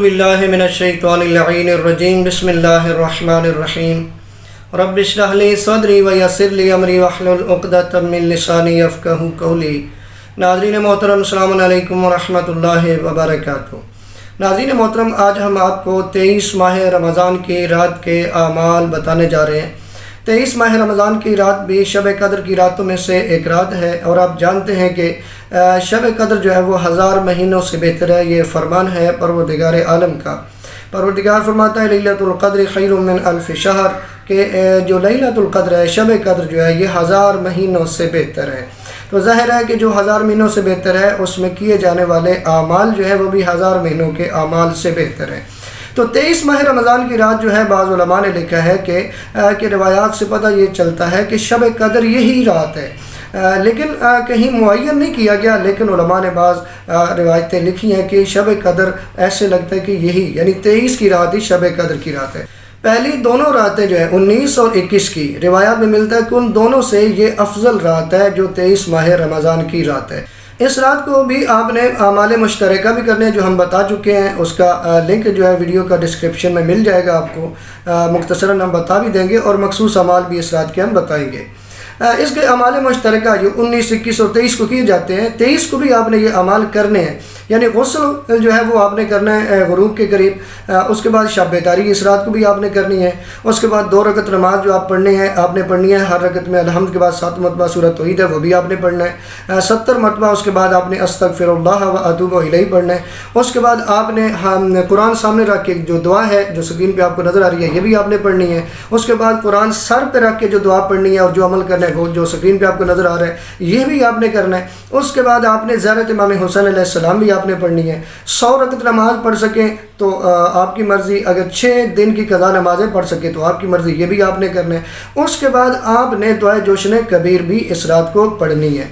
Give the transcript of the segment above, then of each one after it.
باللہ من الشیطان اللعین الرجیم بسم اللہ الرحمن الرحیم رب اشرح لی صدری ویسر لی امری واحلل عقدۃ من لسانی یفقہوا قولی۔ ناظرین محترم السلام علیکم ورحمۃ اللہ وبرکاتہ۔ ناظرین محترم، آج ہم آپ کو 23 ماہ رمضان کی رات کے اعمال بتانے جا رہے ہیں۔ 23 ماہ رمضان کی رات بھی شب قدر کی راتوں میں سے ایک رات ہے، اور آپ جانتے ہیں کہ شب قدر جو ہے وہ 1000 مہینوں سے بہتر ہے۔ یہ فرمان ہے پروردگار عالم کا۔ پروردگار فرماتا ہے لیلۃ القدر خیر من الف شہر، کہ جو لیلۃ القدر ہے، شب قدر جو ہے، یہ 1000 مہینوں سے بہتر ہے۔ تو ظاہر ہے کہ جو 1000 مہینوں سے بہتر ہے، اس میں کیے جانے والے اعمال جو ہے وہ بھی 1000 مہینوں کے اعمال سے بہتر ہے۔ تو 23 ماہ رمضان کی رات جو ہے، بعض علماء نے لکھا ہے کہ روایات سے پتہ یہ چلتا ہے کہ شب قدر یہی رات ہے، لیکن کہیں معین نہیں کیا گیا، لیکن علماء نے بعض روایتیں لکھی ہیں کہ شب قدر ایسے لگتا ہے کہ یہی، یعنی 23 کی رات ہی شب قدر کی رات ہے۔ پہلی دونوں راتیں جو ہیں 19 اور 21 کی، روایات میں ملتا ہے کہ ان دونوں سے یہ افضل رات ہے جو 23 ماہ رمضان کی رات ہے۔ اس رات کو بھی آپ نے اعمال مشترکہ بھی کرنے ہیں، جو ہم بتا چکے ہیں۔ اس کا لنک جو ہے ویڈیو کا ڈسکرپشن میں مل جائے گا آپ کو، مختصراً ہم بتا بھی دیں گے، اور مخصوص اعمال بھی اس رات کے ہم بتائیں گے۔ اس کے اعمال مشترکہ جو 19، 21 اور 23 کو کیے جاتے ہیں، 23 کو بھی آپ نے یہ اعمال کرنے ہیں، یعنی غسل جو ہے وہ آپ نے کرنا ہے غروب کے قریب، اس کے بعد شب بیداری اس رات کو بھی آپ نے کرنی ہے، اس کے بعد 2 رکعت نماز جو آپ پڑھنی ہے، ہر رکعت میں الحمد کے بعد 7 مرتبہ سورۃ توحید ہے، وہ بھی آپ نے پڑھنا ہے 70 مرتبہ۔ اس کے بعد آپ نے استغفر اللہ و اتوب الیہ پڑھنا ہے۔ اس کے بعد آپ نے قرآن سامنے رکھ کے جو دعا ہے، جو اسکرین پہ آپ کو نظر آ رہی ہے، یہ بھی آپ نے پڑھنی ہے۔ اس کے بعد قرآن سر پہ رکھ کے جو دعا پڑھنی ہے اور جو عمل کرنا ہے، وہ جو اسکرین پہ آپ کو نظر آ رہا ہے، یہ بھی آپ نے کرنا ہے۔ اس کے بعد آپ نے زیارت امام حسین علیہ السلام بھی آپ نے پڑھنی ہے۔ 100 رکعت نماز پڑھ سکیں تو آپ کی مرضی، اگر 6 دن کی قضا نمازیں پڑھ سکیں تو آپ کی مرضی، یہ بھی آپ نے کرنا ہے۔ اس کے بعد آپ نے دعائے جوشن کبیر بھی اس رات کو پڑھنی ہے۔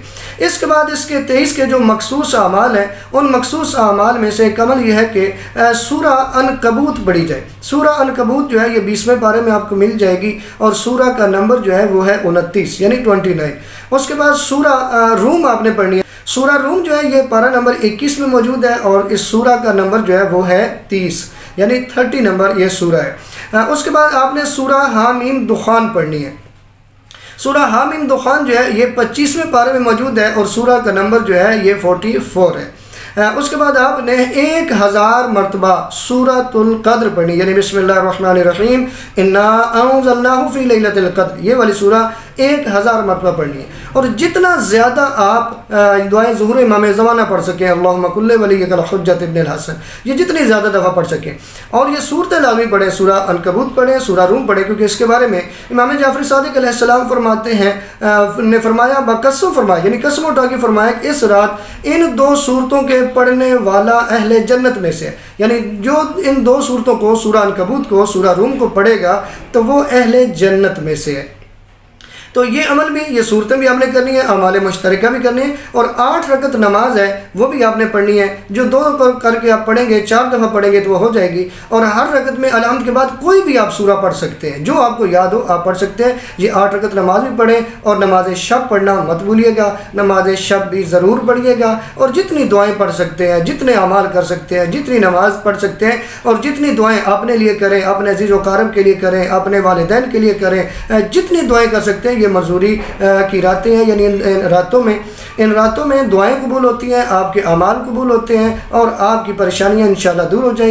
اس کے بعد اس کے 23 کے جو مخصوص اعمال ہیں، ان مخصوص اعمال میں سے ایک عمل یہ ہے کہ سورہ عنکبوت پڑھی جائے۔ سورہ عنکبوت جو ہے یہ 20ویں پارے میں آپ کو مل جائے گی، اور سورہ کا نمبر جو ہے وہ ہے 29، یعنی 29۔ اس کے بعد سورہ روم آپ نے پڑھنی ہے۔ سورہ روم جو ہے یہ پارہ نمبر 21 میں موجود ہے، اور اس سورہ کا نمبر جو ہے وہ ہے 30، یعنی 30 نمبر یہ سورہ ہے۔ اس کے بعد آپ نے سورہ حامیم دخان پڑھنی ہے۔ سورہ حامیم دخان جو ہے یہ 25ویں پارے میں موجود ہے، اور سورہ کا نمبر جو ہے یہ 44 ہے۔ اس کے بعد آپ نے 1000 مرتبہ سورۃ القدر پڑھنی، یعنی بسم اللہ الرحمن الرحیم انا انزلناہ فی لیلۃ القدر، یہ والی سورہ 1000 مرتبہ پڑھنی ہے۔ اور جتنا زیادہ آپ دعائیں ظہور امام زمانہ پڑھ سکیں، اللہم کل ولیک الحجۃ ابن الحسن، یہ جتنی زیادہ دفعہ پڑھ سکیں، اور یہ صورتیں لازمی پڑھیں، سورہ عنکبوت پڑھیں، سورہ روم پڑھیں، کیونکہ اس کے بارے میں امام جعفر صادق علیہ السلام فرماتے ہیں، نے فرمایا، بقسم فرمایا، یعنی قسم اٹھا کے فرمایا کہ اس رات ان 2 صورتوں کے پڑھنے والا اہل جنت میں سے، یعنی جو ان 2 صورتوں کو، سورہ عنکبوت کو، سورہ روم کو پڑھے گا تو وہ اہل جنت میں سے ہے۔ تو یہ عمل بھی، یہ صورتیں بھی آپ نے کرنی ہے، اعمال مشترکہ بھی کرنی ہے، اور 8 رکعت نماز ہے وہ بھی آپ نے پڑھنی ہے، جو 2 کر کے آپ پڑھیں گے، 4 دفعہ پڑھیں گے تو وہ ہو جائے گی۔ اور ہر رکعت میں الحمد کے بعد کوئی بھی آپ سورہ پڑھ سکتے ہیں، جو آپ کو یاد ہو آپ پڑھ سکتے ہیں۔ یہ 8 رکعت نماز بھی پڑھیں، اور نماز شب پڑھنا مت بھولیے گا، نماز شب بھی ضرور پڑھیے گا، اور جتنی دعائیں پڑھ سکتے ہیں، جتنے اعمال کر سکتے ہیں، جتنی نماز پڑھ سکتے ہیں، اور جتنی دعائیں اپنے لیے کریں، اپنے عزیز و اقارب کے لیے کریں، اپنے والدین کے لیے کریں، جتنی دعائیں کر سکتے ہیں۔ یہ منظوری کی راتیں ہیں، یعنی ان راتوں میں دعائیں قبول ہوتی ہیں، آپ کے اعمال قبول ہوتے ہیں، اور آپ کی پریشانیاں انشاءاللہ دور ہو جائیں گی۔